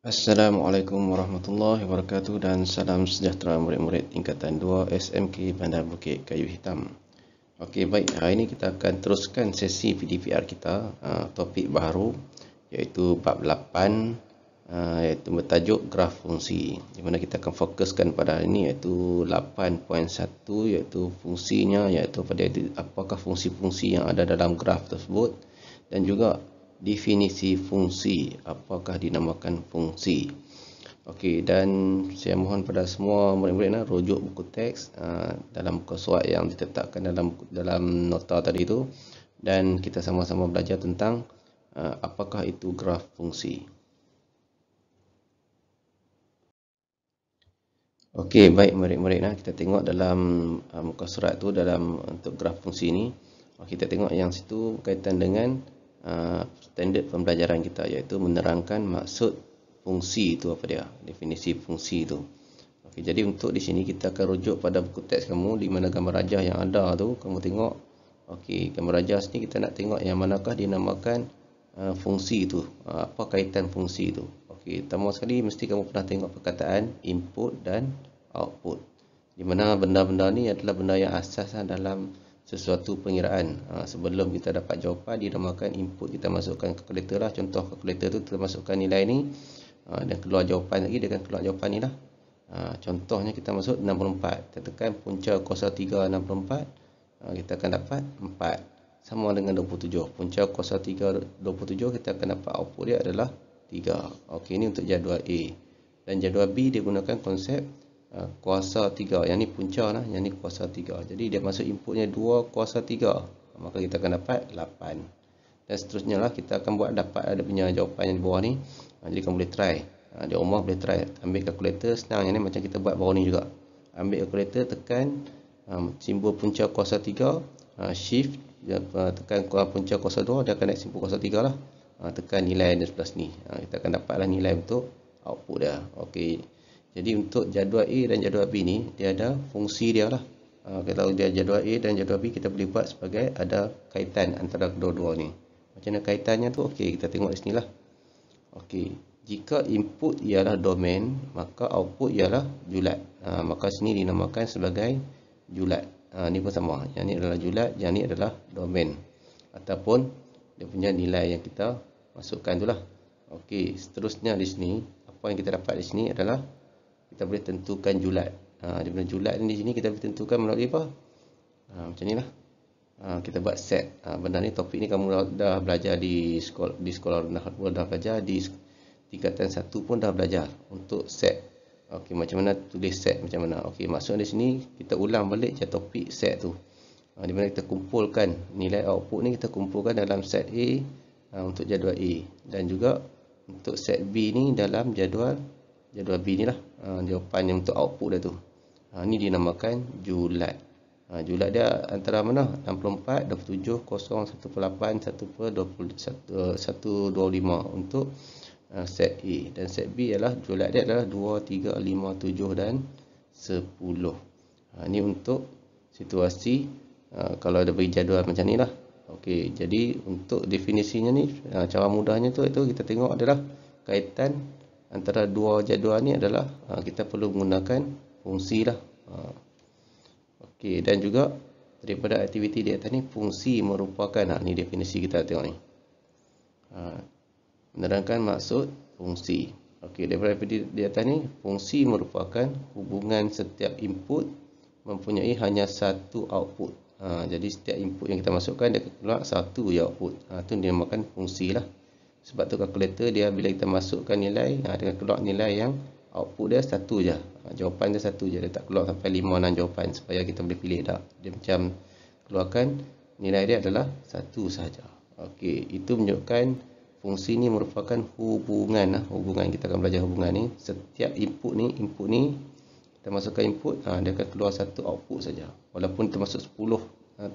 Assalamualaikum warahmatullahi wabarakatuh dan salam sejahtera murid-murid tingkatan 2 SMK Bandar Bukit Kayu Hitam. Okey, baik, hari ini kita akan teruskan sesi PDPR kita, topik baru iaitu bab 8, iaitu bertajuk graf fungsi. Di mana kita akan fokuskan pada hari ini iaitu 8.1 iaitu fungsinya, iaitu pada apakah fungsi-fungsi yang ada dalam graf tersebut, dan juga definisi fungsi, apakah dinamakan fungsi. Okey, dan saya mohon pada semua murid-murid rujuk buku teks dalam muka surat yang ditetapkan dalam nota tadi itu, dan kita sama-sama belajar tentang apakah itu graf fungsi. Okey, baik murid-murid, kita tengok dalam muka surat tu, dalam untuk graf fungsi ni, kita tengok yang situ berkaitan dengan standard pembelajaran kita, iaitu menerangkan maksud fungsi itu apa dia, definisi fungsi itu. Okey, jadi untuk di sini kita akan rujuk pada buku teks kamu, di mana gambar rajah yang ada tu kamu tengok. Okey, gambar rajah sini kita nak tengok yang manakah dinamakan fungsi itu, apa kaitan fungsi itu. Okey, pertama sekali mesti kamu pernah tengok perkataan input dan output, di mana benda-benda ni adalah benda yang asas dalam sesuatu pengiraan. Sebelum kita dapat jawapan, dinamakan input, kita masukkan kalkulator lah. Contoh kalkulator tu kita masukkan nilai ni, dan keluar jawapan lagi, dia akan keluar jawapan ni lah. Contohnya kita masuk 64, kita tekan punca kuasa 3 64, kita akan dapat 4, sama dengan 27. Punca kuasa 3 27, kita akan dapat output dia adalah 3. Okey, ini untuk jadual A. Dan jadual B dia gunakan konsep kuasa 3, yang ni punca lah, yang ni kuasa 3. Jadi dia masuk inputnya 2 kuasa 3, maka kita akan dapat 8. Dan seterusnya lah, kita akan buat dapat ada punya jawapan yang di bawah ni. Jadi kamu boleh try, di rumah boleh try, ambil kalkulator, senang yang ni, macam kita buat bawah ni juga. Ambil kalkulator, tekan simbol punca kuasa 3, shift, tekan punca kuasa 2, dia akan naik simbol kuasa 3 lah. Tekan nilai di sebelah sini, kita akan dapatlah nilai untuk output dia. Okey, jadi untuk jadual A dan jadual B ni, dia ada fungsi dia lah. Kalau dia jadual A dan jadual B, kita boleh buat sebagai ada kaitan antara kedua-dua ni. Macam mana kaitannya tu? Okey, kita tengok di sini lah. Okey, jika input ialah domain, maka output ialah julat. Maka sini dinamakan sebagai julat. Ni pun sama. Yang ni adalah julat, yang ni adalah domain, ataupun dia punya nilai yang kita masukkan tu lah. Okey, seterusnya di sini, apa yang kita dapat di sini adalah kita boleh tentukan julat. Di mana julat ni di sini kita boleh tentukan melalui apa? Macam ni lah. Kita buat set. Benda ni, topik ni kamu dah belajar di sekolah dah belajar, di tingkatan 1 pun dah belajar untuk set. Okey, macam mana tulis set, macam mana. Okey, maksudnya di sini kita ulang balik je topik set tu. Di mana kita kumpulkan nilai output ni, kita kumpulkan dalam set A untuk jadual A, dan juga untuk set B ni dalam jadual B ni lah. Jawapan yang untuk output dia tu. Ni dinamakan julat. Julat dia antara mana? 64, 27, 0, 1/8, 1/125 untuk set A. Dan set B adalah julat dia adalah 2, 3, 5, 7 dan 10. Ini untuk situasi kalau ada bagi jadual macam ni lah. Okey, jadi untuk definisinya ni, cara mudahnya tu itu kita tengok adalah kaitan antara dua jadual ni adalah kita perlu menggunakan fungsi lah. Okey, dan juga daripada aktiviti di atas ni, fungsi merupakan, ni definisi kita tengok ni, menerangkan maksud fungsi. Okey, daripada di atas ni, fungsi merupakan hubungan setiap input mempunyai hanya satu output. Jadi setiap input yang kita masukkan, dia keluar satu je output. Itu dinamakan fungsi lah. Sebab tu kalkulator dia, bila kita masukkan nilai, dia keluar nilai yang output dia satu je. Jawapan dia satu je, dia tak keluar sampai 5-6 jawapan, supaya kita boleh pilih tak. Dia macam keluarkan nilai dia adalah satu sahaja. Okey, itu menunjukkan fungsi ni merupakan hubungan. Hubungan, kita akan belajar hubungan ni. Setiap input ni kita masukkan input, dia akan keluar satu output saja. Walaupun kita masuk 10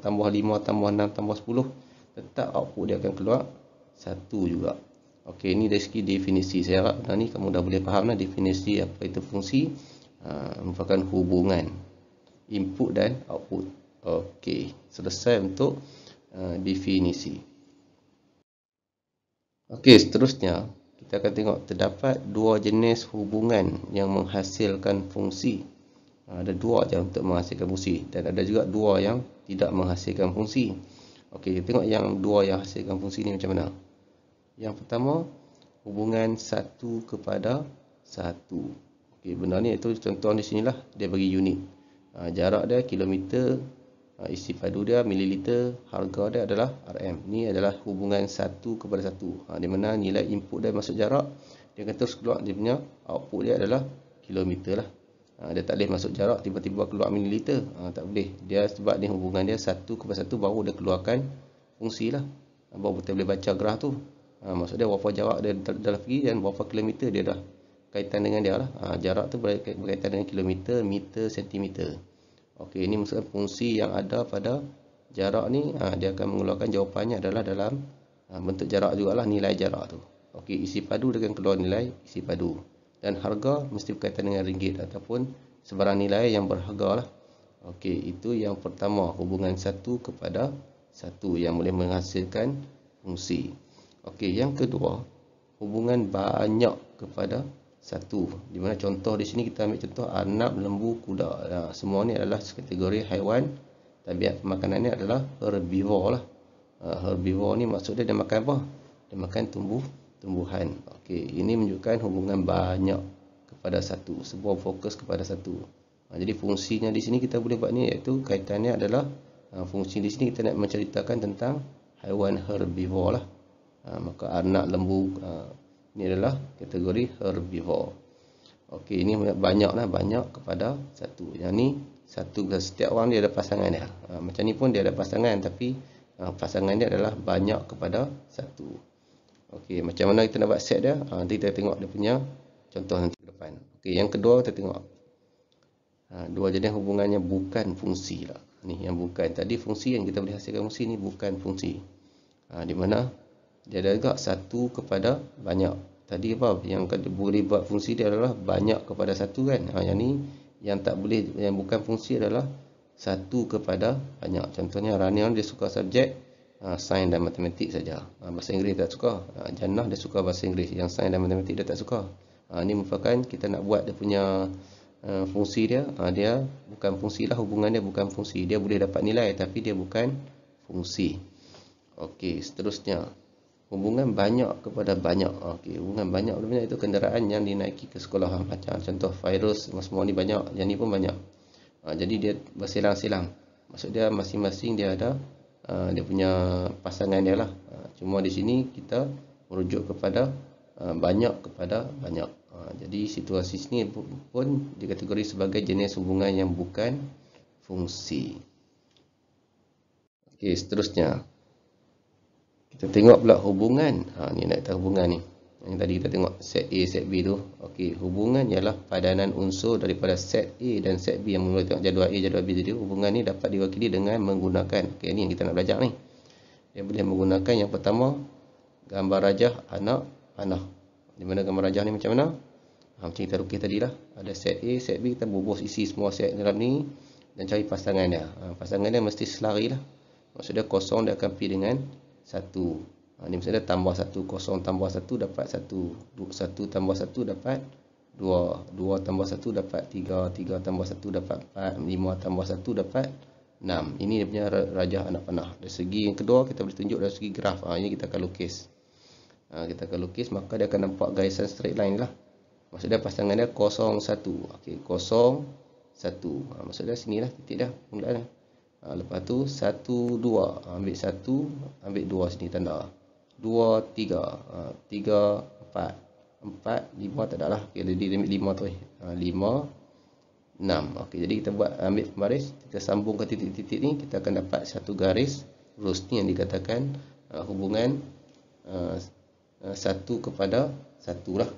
tambah 5 tambah 6 tambah 10, tetap output dia akan keluar satu juga. Okey, ini dari segi definisi. Saya harap ni kamu dah boleh faham lah definisi apa itu fungsi. Merupakan hubungan input dan output. Okey, selesai untuk definisi. Okey, seterusnya kita akan tengok terdapat dua jenis hubungan yang menghasilkan fungsi. Ada dua je untuk menghasilkan fungsi dan ada juga dua yang tidak menghasilkan fungsi. Okey, kita tengok yang dua yang hasilkan fungsi ni macam mana. Yang pertama, hubungan satu kepada satu. Okey, benda ni itu contoh di sinilah dia bagi unit. Jarak dia kilometer, isi padu dia mililiter, harga dia adalah RM. Ini adalah hubungan satu kepada satu. Di mana nilai input dia masuk jarak, dia akan terus keluar dia punya output dia adalah kilometer lah. Dia tak boleh masuk jarak tiba-tiba keluar mililiter. Tak boleh. Dia sebab ni hubungan dia satu kepada satu baru dia keluarkan fungsi lah. Baru kita boleh baca graf tu. Maksud dia berapa jarak dia dah pergi dan berapa kilometer dia dah kaitan dengan dia lah. Jarak tu berkaitan dengan kilometer, meter, sentimeter. Okey, ini maksudnya fungsi yang ada pada jarak ni, dia akan mengeluarkan jawapannya adalah dalam bentuk jarak jugalah, nilai jarak tu. Okey, isi padu dia akan keluar nilai isi padu. Dan harga mesti berkaitan dengan ringgit ataupun sebarang nilai yang berharga lah. Okey, itu yang pertama, hubungan satu kepada satu yang boleh menghasilkan fungsi. Okey, yang kedua, hubungan banyak kepada satu. Di mana contoh di sini kita ambil contoh arnab, lembu, kuda. Semua ni adalah kategori haiwan. Tabiat makanannya adalah herbivore lah. Herbivore ni maksudnya dia makan apa? Dia makan tumbuhan. Okey, ini menunjukkan hubungan banyak kepada satu, sebuah fokus kepada satu. Jadi fungsinya di sini kita boleh buat ni, iaitu kaitannya adalah fungsi di sini kita nak menceritakan tentang haiwan herbivore lah. Maka arnab, lembu ini adalah kategori herbivore. Okey, ini banyaklah, banyak kepada satu. Yang ni satu, setiap orang dia ada pasangan dia. Macam ni pun dia ada pasangan, tapi pasangan dia adalah banyak kepada satu. Okey, macam mana kita nak buat set dia? Nanti kita tengok dia punya contoh nanti ke depan. Okey, yang kedua kita tengok dua jenis hubungannya bukan fungsi lah. Ni yang bukan. Tadi fungsi yang kita boleh hasilkan fungsi, ni bukan fungsi. Di mana dia ada juga satu kepada banyak. Tadi apa? Yang boleh buat fungsi dia adalah banyak kepada satu kan. Yang ni yang tak boleh, yang bukan fungsi adalah satu kepada banyak. Contohnya Ranian dia suka subjek sains dan matematik saja. Bahasa Inggeris tak suka. Jannah dia suka bahasa Inggeris. Yang sains dan matematik dia tak suka. Ini merupakan kita nak buat dia punya fungsi dia. Dia bukan fungsi lah, hubungan dia bukan fungsi. Dia boleh dapat nilai tapi dia bukan fungsi. Okey, seterusnya. Hubungan banyak kepada banyak. Okey, hubungan banyak itu kenderaan yang dinaiki ke sekolah. Macam contoh virus, semua ni banyak. Yang ni pun banyak. Jadi dia bersilang-silang. Maksud dia masing-masing dia ada dia punya pasangan dia lah. Cuma di sini kita merujuk kepada banyak kepada banyak. Jadi situasi sini pun dikategori sebagai jenis hubungan yang bukan fungsi. Okey, seterusnya. Kita tengok pula hubungan. Ni nak tahu hubungan ni. Yang tadi kita tengok set A, set B tu. Okey, hubungan ialah padanan unsur daripada set A dan set B. Yang mula tengok jadual A, jadual B tadi. Hubungan ni dapat diwakili dengan menggunakan. Okey, ni yang kita nak belajar ni. Dia boleh menggunakan yang pertama, gambar rajah, anak, panah. Di mana gambar rajah ni macam mana? Macam kita lukis tadi lah. Ada set A, set B. Kita bubuh isi semua set dalam ni dan cari pasangan dia. Pasangan dia mesti selari lah. Maksudnya kosong dia akan pergi dengan satu. Ini maksudnya tambah satu, kosong tambah satu dapat satu, satu tambah satu dapat dua, dua tambah satu dapat tiga, tiga tambah satu dapat empat, lima tambah satu dapat enam. Ini dia punya rajah anak panah. Dari segi yang kedua kita boleh tunjuk dari segi graf. Ini kita akan lukis. Kita akan lukis, maka dia akan nampak garisan straight line lah. Maksudnya pasangan dia 01. Okey, 01. Maksudnya sinilah titik dah permulaan. Lepas tu 1 2. Ambil 1, ambil 2 sini tanda. 2 3. 3 4. 4 5 tak ada lah. Okey, jadi ambil 5 tu. 5 6. Okey, jadi kita buat ambil baris, kita sambung ke titik-titik ni, kita akan dapat satu garis lurus ni yang dikatakan hubungan satu kepada satu lah.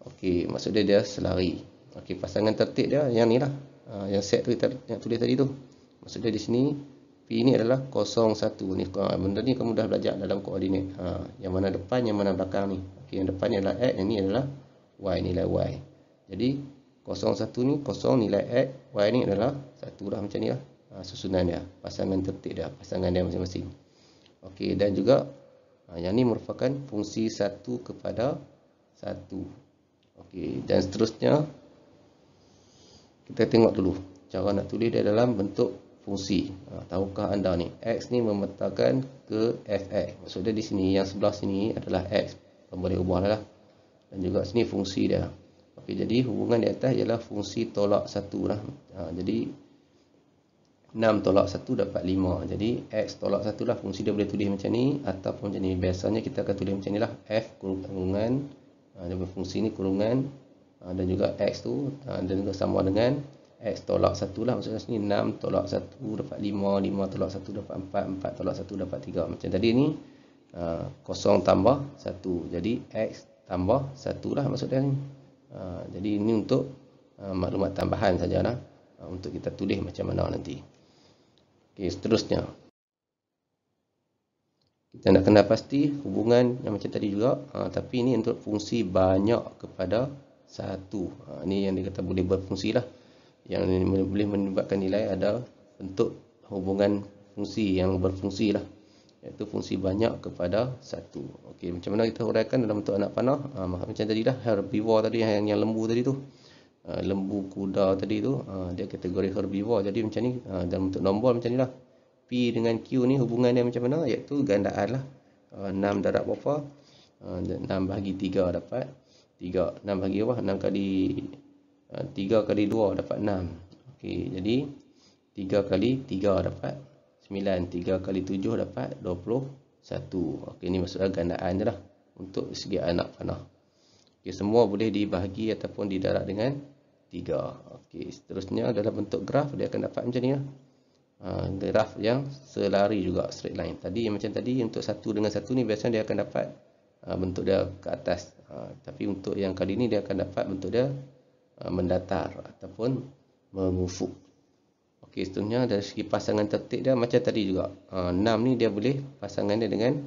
Okey, maksudnya dia selari. Okey, pasangan tertib dia yang ni lah. Yang set tu kita yang tulis tadi tu. Maksudnya di sini P ni adalah 01 ni. Benda ni kamu dah belajar dalam koordinat. Yang mana depan, yang mana belakang ni. Okey, yang depan ni adalah X, yang ni adalah Y, nilai Y. Jadi 01 ni 0 nilai X, Y ni adalah 1 lah macam ni lah. Susunan dia, pasangan tertib dia, pasangan dia masing-masing. Okey, dan juga yang ni merupakan fungsi satu kepada 1. Okey, dan seterusnya kita tengok dulu cara nak tulis dia dalam bentuk fungsi. Tahukah anda ni, X ni memetakan ke Fx. Maksudnya di sini, yang sebelah sini adalah X. Boleh ubah lah. Dan juga sini fungsi dia. Okey, jadi hubungan di atas ialah fungsi tolak 1 lah. Jadi 6 tolak 1 dapat 5. Jadi X tolak 1 lah, fungsi dia boleh tulis macam ni ataupun macam ni. Biasanya kita akan tulis macam ni lah. F kurungan, fungsi ni kurungan, dan juga X tu, dan juga sama dengan X tolak 1 lah. Maksudnya sini 6 tolak 1 dapat 5, 5 tolak 1 dapat 4, 4 tolak 1 dapat 3. Macam tadi ni 0 tambah 1. Jadi X tambah 1 lah maksudnya ni. Jadi ini untuk maklumat tambahan sajalah, untuk kita tulis macam mana nanti. Okey, seterusnya kita nak kena pasti hubungan yang macam tadi juga, tapi ini untuk fungsi banyak kepada 1. Ini yang dikata boleh berfungsi lah. Yang ini boleh menyebabkan nilai ada bentuk hubungan fungsi yang berfungsi lah, iaitu fungsi banyak kepada 1. Okey, macam mana kita huraikan dalam bentuk anak panah? Macam tadi lah, herbivore tadi, yang lembu tadi tu, lembu, kuda tadi tu, dia kategori herbivore. Jadi macam ni, dalam bentuk nombor macam ni lah. P dengan Q ni hubungan dia macam mana? Iaitu gandaan lah. 6 darab berapa? 6 bahagi 3 dapat 3. 6 bahagi apa? 6 kali 3 kali 2 dapat 6. Okey, jadi 3 kali 3 dapat 9. 3 kali 7 dapat 21. Okey, ini maksudnya gandaan je lah untuk segi anak panah. Okey, semua boleh dibahagi ataupun didarab dengan 3. Okey, seterusnya dalam bentuk graf dia akan dapat macam ni lah. Graf yang selari juga, straight line. Tadi yang macam tadi, untuk 1 dengan 1 ni biasanya dia akan dapat bentuk dia ke atas. Tapi untuk yang kali ni dia akan dapat bentuk dia mendatar ataupun mengufuk. Okey, seterusnya dari segi pasangan tertib dia macam tadi juga. 6 ni dia boleh pasangan dia dengan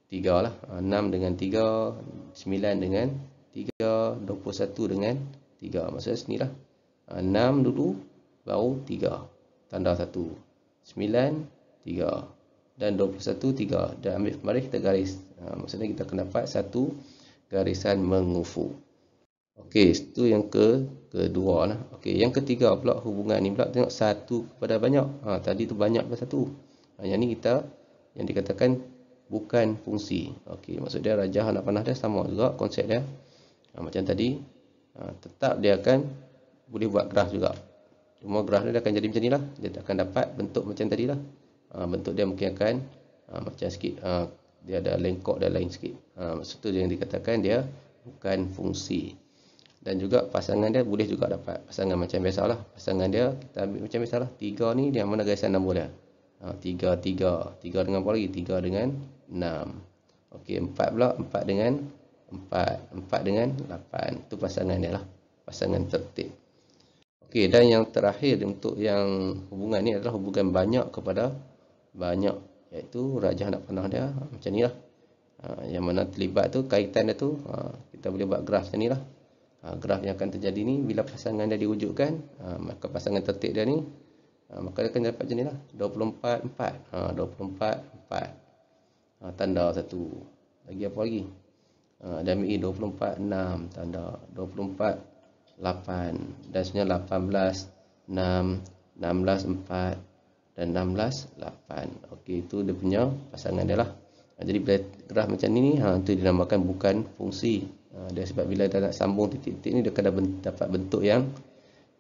3 lah. 6 dengan 3, 9 dengan 3, 21 dengan 3. Maksudnya sini lah. 6 dulu, baru 3. Tanda 1. 9, 3. Dan 21, 3. Dan ambil kembali kita garis. Maksudnya kita akan dapat satu garisan mengufuk. Okey, itu yang kedua lah. Okey, yang ketiga pula hubungan ni pula tengok 1 kepada banyak. Tadi tu banyak kepada 1. Yang ni kita yang dikatakan bukan fungsi. Okey, maksud dia rajah anak panah dia sama juga konsep dia. Macam tadi, tetap dia akan boleh buat graf juga. Cuma graf dia akan jadi macam ni lah. Dia akan dapat bentuk macam tadi lah. Bentuk dia mungkin akan macam sikit, dia ada lengkok dan lain sikit. Maksud tu yang dikatakan dia bukan fungsi. Dan juga pasangan dia boleh juga dapat pasangan macam biasalah. Pasangan dia kita ambil macam biasalah. 3 ni dia mana garisan nombor dia? 3, 3. 3 dengan apa lagi? 3 dengan 6. Okey, 4 pula. 4 dengan 4. 4 dengan 8. Itu pasangan dia lah. Pasangan tertib. Okey, dan yang terakhir untuk yang hubungan ni adalah hubungan banyak kepada banyak. Iaitu rajah anak panah dia macam ni lah. Yang mana terlibat tu, kaitan dia tu, kita boleh buat graf macam ni lah. Graf yang akan terjadi ni bila pasangan dia diwujudkan, maka pasangan tertib dia ni, maka dia akan dapat macam ni lah. 24, 4. 24, 4. Tanda 1. Lagi apa lagi? Dan ambil 24, 6. Tanda 24, 8. Dan sebenarnya 18, 6. 16, 4. Dan 16, 8. Okey, itu dia punya pasangan dia lah. Jadi bila graf macam ni, itu dinamakan bukan fungsi. Dia sebab bila dia nak sambung titik-titik ni, dia akan dapat bentuk yang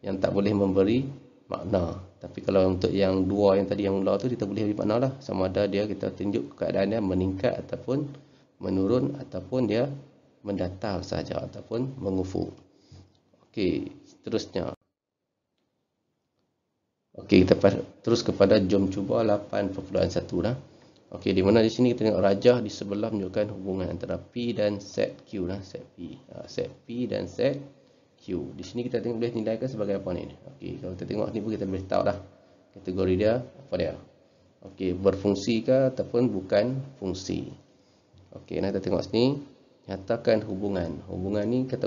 tak boleh memberi makna. Tapi kalau untuk yang dua yang tadi yang mula tu, kita boleh beri makna lah. Sama ada dia kita tunjuk keadaan dia meningkat ataupun menurun, ataupun dia mendatar saja ataupun mengufuk. Okey, seterusnya. Okey, kita terus kepada jom cuba 8.1 lah. Okey, di mana di sini kita tengok rajah di sebelah menunjukkan hubungan antara P dan set Q lah, set P. Set P dan set Q. Di sini kita boleh nilaikan sebagai apa ni? Okey, kalau kita tengok ni pun kita boleh tahu dah kategori dia apa dia. Okey, berfungsi ke ataupun bukan fungsi. Okey, nah kita tengok sini, nyatakan hubungan. Hubungan ni kita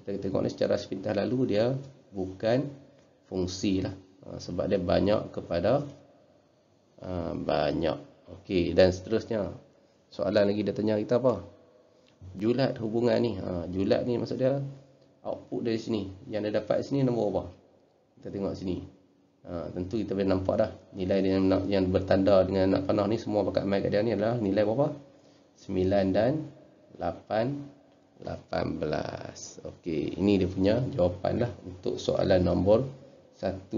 tengok ni secara sepintas lalu dia bukan fungsi lah. Sebab dia banyak kepada banyak. Okey, dan seterusnya. Soalan lagi dia tanya kita apa? Julat hubungan ni. Julat ni maksud dia output dari sini. Yang dia dapat sini nombor apa? Kita tengok sini. Tentu kita boleh nampak dah. Nilai yang bertanda dengan nak panah ni semua bakat mai kat dia ni adalah nilai berapa? 9 dan 8, 18. Okey, ini dia punya jawapan lah untuk soalan nombor 1.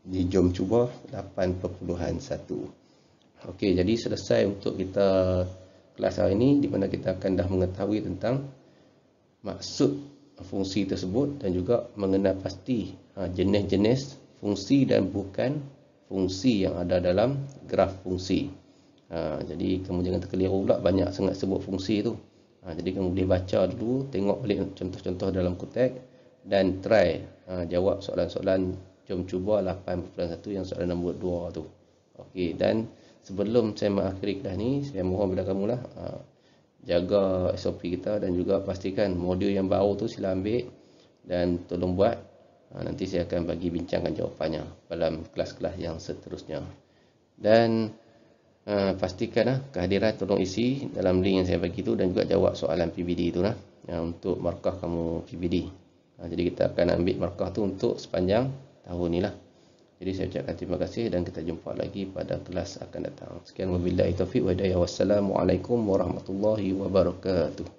Jadi jom cuba 8.1. Okey, jadi selesai untuk kita kelas hari ini, di mana kita akan dah mengetahui tentang maksud fungsi tersebut dan juga mengenal pasti jenis-jenis fungsi dan bukan fungsi yang ada dalam graf fungsi. Jadi kamu jangan terkeliru pula banyak sangat sebut fungsi tu. Jadi kamu boleh baca dulu, tengok balik contoh-contoh dalam kotak dan try jawab soalan-soalan. Jom cuba 8.1 yang soalan nombor 2 tu. Okey, dan sebelum saya mengakhiri kelas ni, saya mohon pada kamu lah jaga SOP kita dan juga pastikan modul yang baru tu sila ambil dan tolong buat. Nanti saya akan bagi bincangkan jawapannya dalam kelas-kelas yang seterusnya. Dan pastikan kehadiran tolong isi dalam link yang saya bagi tu dan juga jawab soalan PBD tu lah untuk markah kamu PBD. Jadi kita akan ambil markah tu untuk sepanjang tahun ni lah. Jadi saya ucapkan terima kasih dan kita jumpa lagi pada kelas akan datang. Sekian wabillahi taufiq wa hidayah. Wassalamualaikum warahmatullahi wabarakatuh.